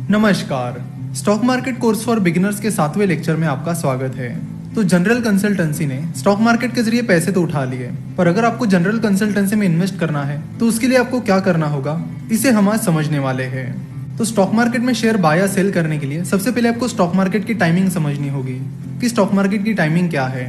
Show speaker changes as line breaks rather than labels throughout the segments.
नमस्कार। Stock market course for beginners के 7वें lecture में आपका स्वागत है। तो जनरल कंसल्टेंसी ने स्टॉक मार्केट के जरिए पैसे तो उठा लिए, पर अगर आपको जनरल कंसल्टेंसी में इन्वेस्ट करना है तो उसके लिए आपको क्या करना होगा, इसे हम आज समझने वाले हैं। तो स्टॉक मार्केट में शेयर बाय या सेल करने के लिए सबसे पहले आपको स्टॉक मार्केट की टाइमिंग समझनी होगी कि स्टॉक मार्केट की टाइमिंग क्या है।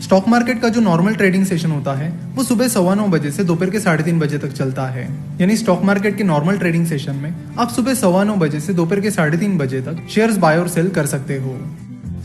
स्टॉक मार्केट का जो नॉर्मल ट्रेडिंग सेशन होता है वो सुबह 9:15 बजे से दोपहर के 3:30 बजे तक चलता है। यानी स्टॉक मार्केट के नॉर्मल ट्रेडिंग सेशन में आप सुबह 9:15 बजे से दोपहर के 3:30 बजे तक शेयर्स बाय और सेल कर सकते हो।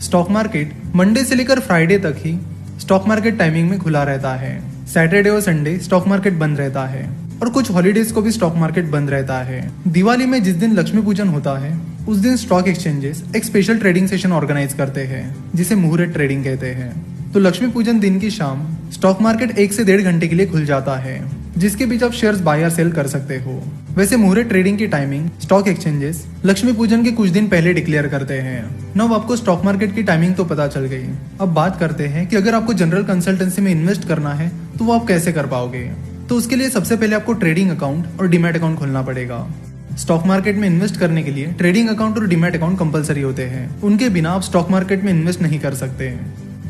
स्टॉक मार्केट मंडे से लेकर फ्राइडे तक ही स्टॉक मार्केट टाइमिंग में खुला रहता है। सैटरडे और संडे स्टॉक मार्केट बंद रहता है और कुछ हॉलीडेज को भी स्टॉक मार्केट बंद रहता है। दिवाली में जिस दिन लक्ष्मी पूजन होता है उस दिन स्टॉक एक्सचेंजेस एक स्पेशल ट्रेडिंग सेशन ऑर्गेनाइज करते हैं जिसे मुहूर्त ट्रेडिंग कहते हैं। तो लक्ष्मी पूजन दिन की शाम स्टॉक मार्केट 1 से 1.5 घंटे के लिए खुल जाता है, जिसके बीच आप शेयर्स बाय या सेल कर सकते हो। वैसे मुहूर्त ट्रेडिंग की टाइमिंग स्टॉक एक्सचेंजेस लक्ष्मी पूजन के कुछ दिन पहले डिक्लेयर करते हैं। अब आपको स्टॉक मार्केट की टाइमिंग तो पता चल गई। अब बात करते हैं कि अगर आपको जनरल कंसल्टेंसी में इन्वेस्ट करना है तो वो आप कैसे कर पाओगे। तो उसके लिए सबसे पहले आपको ट्रेडिंग अकाउंट और डीमैट अकाउंट खोलना पड़ेगा। स्टॉक मार्केट में इन्वेस्ट करने के लिए ट्रेडिंग अकाउंट और डीमैट अकाउंट कंपलसरी होते हैं, उनके बिना आप स्टॉक मार्केट में इन्वेस्ट नहीं कर सकते।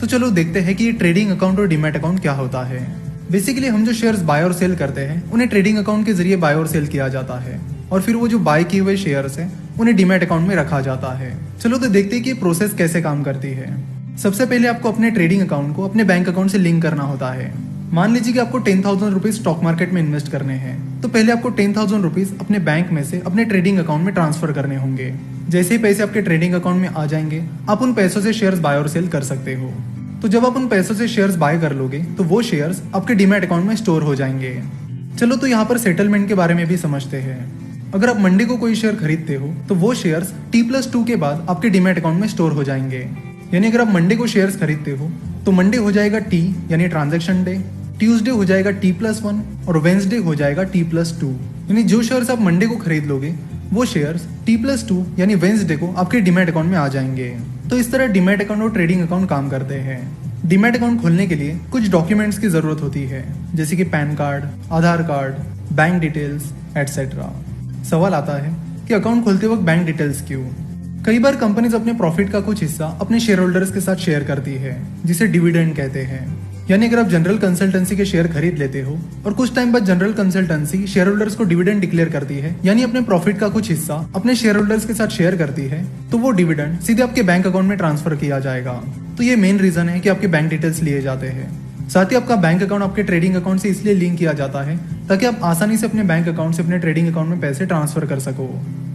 तो चलो देखते हैं कि ये ट्रेडिंग अकाउंट और डीमैट अकाउंट क्या होता है। बेसिकली हम जो शेयर्स बाय और सेल करते हैं उन्हें ट्रेडिंग अकाउंट के जरिए बाय और सेल किया जाता है और फिर वो जो बाय किए हुए शेयर्स हैं उन्हें डीमैट अकाउंट में रखा जाता है। चलो तो देखते हैं कि ये प्रोसेस कैसे काम करती है। सबसे पहले आपको अपने ट्रेडिंग अकाउंट को अपने बैंक अकाउंट से लिंक करना होता है। मान लीजिए कि आपको 10,000 रुपीज स्टॉक मार्केट में इन्वेस्ट करने हैं, तो पहले आपको 10,000 रुपीज अपने बैंक में से अपने ट्रेडिंग अकाउंट में ट्रांसफर करने होंगे। जैसे ही पैसे आपके ट्रेडिंग अकाउंट में आ जाएंगे आप उन पैसों से शेयर्स बाय और सेल कर सकते हो। तो जब आप उन पैसों से शेयर्स बाय कर लोगे तो वो शेयर्स आपके डीमैट अकाउंट में स्टोर हो जाएंगे। चलो तो यहाँ पर सेटलमेंट के बारे में भी समझते हैं। अगर आप मंडे को कोई शेयर खरीदते हो तो वो शेयर्स T+2 के बाद आपके डीमैट अकाउंट में स्टोर हो जाएंगे। यानी अगर आप मंडे को शेयर्स खरीदते हो तो मंडे हो जाएगा T यानी ट्रांजेक्शन डे, ट्यूसडे हो जाएगा T+1 और वेंसडे हो जाएगा T+2। यानी जो शेयर्स आप मंडे को खरीद लोगे वो शेयर्स T+2 यानी वेंसडे को आपके डीमैट अकाउंट में आ जाएंगे। तो इस तरह डीमैट अकाउंट और ट्रेडिंग अकाउंट काम करते हैं। डीमैट अकाउंट खोलने के लिए कुछ डॉक्यूमेंट्स की जरूरत होती है, जैसे कि पैन कार्ड, आधार कार्ड, बैंक डिटेल्स एटसेट्रा। सवाल आता है कि अकाउंट खोलते वक्त बैंक डिटेल्स क्यों? कई बार कंपनीज अपने प्रॉफिट का कुछ हिस्सा अपने शेयर होल्डर्स के साथ शेयर करती है, जिसे डिविडेंड कहते हैं। यानी अगर आप जनरल कंसल्टेंसी के शेयर खरीद लेते हो और कुछ टाइम बाद जनरल कंसल्टेंसी शेयर होल्डर्स को डिविडेंड डिक्लेयर करती है, यानी अपने प्रॉफिट का कुछ हिस्सा अपने शेयर होल्डर्स के साथ शेयर करती है, तो वो डिविडेंड सीधे आपके बैंक अकाउंट में ट्रांसफर किया जाएगा। तो ये मेन रीजन है कि आपके बैंक डिटेल्स लिए जाते हैं। साथ ही आपका बैंक अकाउंट आपके ट्रेडिंग अकाउंट से इसलिए लिंक किया जाता है ताकि आप आसानी से अपने बैंक अकाउंट से अपने ट्रेडिंग अकाउंट में पैसे ट्रांसफर कर सको।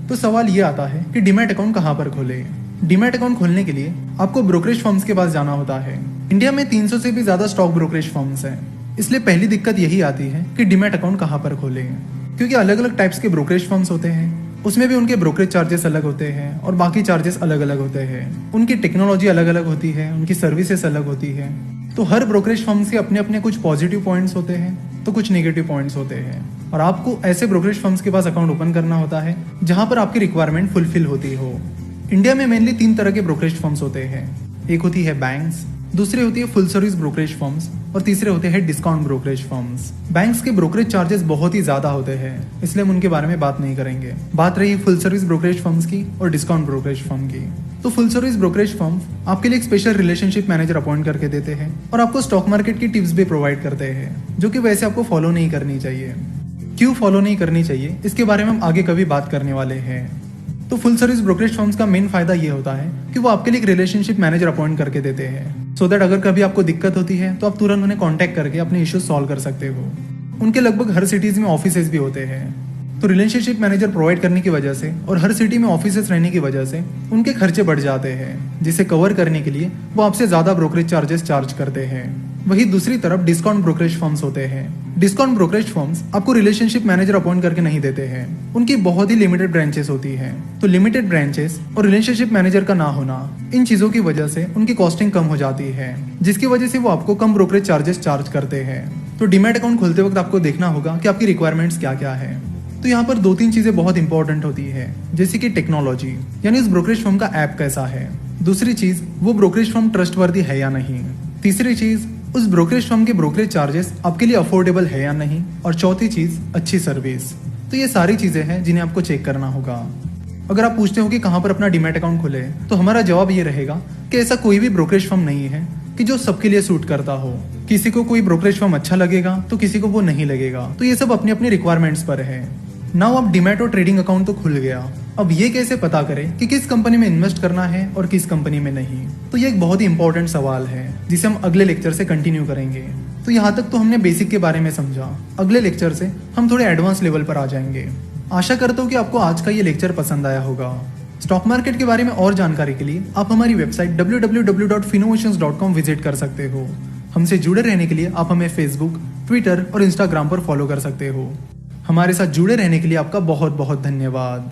तो सवाल ये आता है कि डीमैट अकाउंट कहाँ पर खोले। डीमैट अकाउंट खोलने के लिए आपको ब्रोकरेज फर्म्स के पास जाना होता है। इंडिया में 300 से भी ज्यादा स्टॉक ब्रोकरेज फर्म्स हैं, इसलिए पहली दिक्कत यही आती है कि डीमैट अकाउंट कहाँ पर खोले, क्योंकि अलग अलग टाइप्स के ब्रोकरेज फर्म्स होते हैं। उसमें भी उनके ब्रोकरेज चार्जेस अलग होते हैं और बाकी चार्जेस अलग अलग होते हैं। उनकी टेक्नोलॉजी अलग अलग होती है, उनकी सर्विसेज अलग होती है। तो हर ब्रोकरेज फर्म्स के अपने अपने कुछ पॉजिटिव पॉइंट्स होते हैं तो कुछ नेगेटिव पॉइंट्स होते हैं, और आपको ऐसे ब्रोकरेज फर्म्स के पास अकाउंट ओपन करना होता है जहां पर आपकी रिक्वायरमेंट फुलफिल होती हो। इंडिया में मेनली 3 तरह के ब्रोकरेज फर्म्स होते हैं। एक होती है बैंक्स, दूसरी होती है फुल सर्विस ब्रोकरेज फर्म्स और तीसरे होते हैं डिस्काउंट ब्रोकरेज फर्म्स। बैंक्स के ब्रोकरेज चार्जेस बहुत ही ज्यादा होते हैं, इसलिए हम उनके बारे में बात नहीं करेंगे। बात रही फुल सर्विस ब्रोकरेज फर्म्स की और डिस्काउंट ब्रोकरेज फर्म की। तो फुल सर्विस ब्रोकरेज फर्म आपके लिए एक स्पेशल रिलेशनशिप मैनेजर अपॉइंट करके देते हैं और आपको स्टॉक मार्केट की टिप्स भी प्रोवाइड करते हैं, जो कि वैसे आपको फॉलो नहीं करनी चाहिए। क्यों फॉलो नहीं करनी चाहिए इसके बारे में हम आगे कभी बात करने वाले हैं। तो फुल सर्विस ब्रोकरेज फर्म्स का मेन फायदा ये होता है कि वो आपके लिए एक रिलेशनशिप मैनेजर अपॉइंट करके देते हैं, सो दैट अगर कभी आपको दिक्कत होती है तो आप तुरंत उन्हें कांटेक्ट करके अपने इश्यूज सॉल्व कर सकते हो। उनके लगभग हर सिटीज में ऑफिसेज भी होते हैं। तो रिलेशनशिप मैनेजर प्रोवाइड करने की वजह से और हर सिटी में ऑफिसेज रहने की वजह से उनके खर्चे बढ़ जाते हैं, जिसे कवर करने के लिए वो आपसे ज्यादा ब्रोकरेज चार्जेस चार्ज करते हैं। वही दूसरी तरफ डिस्काउंट ब्रोकरेज फर्म्स होते हैं। डिस्काउंट ब्रोकरेज फर्म्स आपको रिलेशनशिप मैनेजर अपॉइंट करके नहीं देते हैं। उनकी बहुत ही लिमिटेड ब्रांचेस होती हैं। तो लिमिटेड ब्रांचेस और रिलेशनशिप मैनेजर का ना होना, इन चीजों की वजह से उनकी कॉस्टिंग कम हो जाती है, जिसकी वजह से वो आपको कम ब्रोकरेज चार्जेस चार्ज करते हैं। तो डीमैट अकाउंट खोलते वक्त आपको देखना होगा कि आपकी रिक्वायरमेंट्स क्या क्या है। तो यहाँ पर 2-3 चीजें बहुत इंपॉर्टेंट होती है, जैसे कि टेक्नोलॉजी, यानी उस ब्रोकरेज फर्म का ऐप कैसा है। दूसरी चीज, वो ब्रोकरेज फर्म ट्रस्टवर्दी है या नहीं। तीसरी चीज, उस ब्रोकरेज फर्म के ब्रोकरेज चार्जेस आपके लिए अफोर्डेबल है या नहीं। और चौथी चीज, अच्छी सर्विस। तो ये सारी चीजें हैं जिन्हें आपको चेक करना होगा। अगर आप पूछते हो कि कहाँ पर अपना डीमैट अकाउंट खोले, तो हमारा जवाब ये रहेगा कि ऐसा कोई भी ब्रोकरेज फर्म नहीं है कि जो सबके लिए सूट करता हो। किसी को कोई ब्रोकरेज फर्म अच्छा लगेगा तो किसी को वो नहीं लगेगा, तो ये सब अपनी अपनी रिक्वायरमेंट्स पर है। नाउ अब डीमैट और ट्रेडिंग अकाउंट तो खुल गया, अब ये कैसे पता करें कि किस कंपनी में इन्वेस्ट करना है और किस कंपनी में नहीं? तो ये एक बहुत ही इंपॉर्टेंट सवाल है जिसे हम अगले लेक्चर से कंटिन्यू करेंगे। तो यहाँ तक तो हमने बेसिक के बारे में समझा, अगले लेक्चर से हम थोड़े एडवांस लेवल पर आ जाएंगे। आशा करता हूँ कि आपको आज का ये लेक्चर पसंद आया होगा। स्टॉक मार्केट के बारे में और जानकारी के लिए आप हमारी वेबसाइट www.finnovations.com विजिट कर सकते हो। हमसे जुड़े रहने के लिए आप हमें फेसबुक, ट्विटर और इंस्टाग्राम पर फॉलो कर सकते हो। हमारे साथ जुड़े रहने के लिए आपका बहुत बहुत धन्यवाद।